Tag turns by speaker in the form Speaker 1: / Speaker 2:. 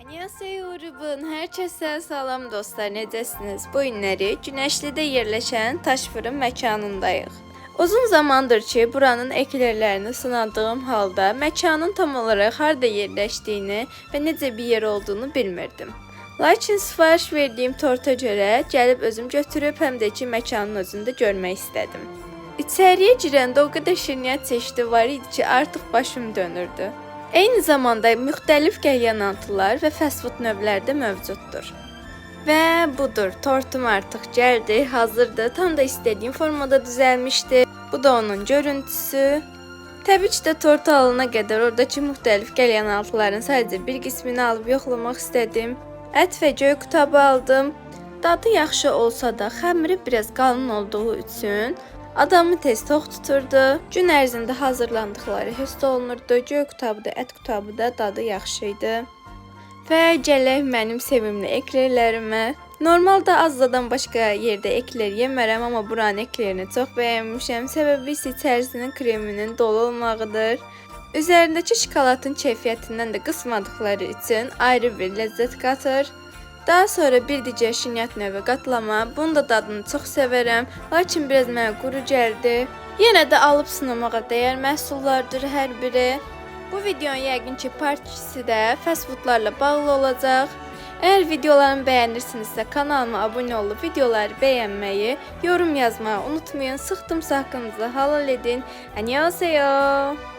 Speaker 1: Annyeonghaseyo Urubun, herkese salam dostlar, necəsiniz? Bu günləri Günəşlidə yerləşən Taş fırın məkanındayıq. Uzun zamandır ki, buranın eklerlərini sınadığım halda məkanın tam olaraq harda yerləşdiyini və necə bir yer olduğunu bilmirdim. Lakin sifariş verdiyim torta görə gəlib özüm götürüb həm də ki, məkanın özündə görmək istədim. İçəriyə girəndə o qədər şirniyyat çeşidi var idi ki, artıq başım dönürdü. Eyni zamanda müxtəlif qəlyanaltılar və fast food növləri də mövcuddur. Və budur, tortum artıq gəldi, hazırdır. Tam da istədiyim formada düzəlmişdi. Bu da onun görüntüsü. Təbii ki də tortu alana qədər oradakı müxtəlif qəlyanaltıların sadəcə bir qismini alıb yoxlamaq istədim. Ət və göy qutabı aldım. Dadı yaxşı olsa da xəmiri biraz qalın olduğu üçün adamı tez tox tuturdu. Gün ərzində hazırlandıqları hiss olunurdu. Göy qutabı da, ət qutabı da dadı yaxşı idi. Və gələk mənim sevimli eklerlərimə. Normalda Azzadan başqa yerdə ekler yemərəm, amma buranın eklerini çox bəyənmişəm. Səbəbi isə içərisinin kreminin dolu olmağıdır. Üzərindəki şokoladın keyfiyyətindən də qısmadıqları üçün ayrı bir ləzzət qatır. Daha sonra bir digər şirniyyat növü qatlama. Bunun da dadını çox sevərəm, lakin biraz mənə quru gəldi. Yenə də alıb sınamağa dəyər məhsullardır hər biri. Bu videonun yəqin ki, part 2-si də fast foodlarla bağlı olacaq. Əgər videolarımı bəyənirsinizsə kanalıma abunə olub videoları bəyənməyi, yorum yazmayı unutmayın. Sıxdımsa haqqınızı halal edin. Annyeonghaseyo.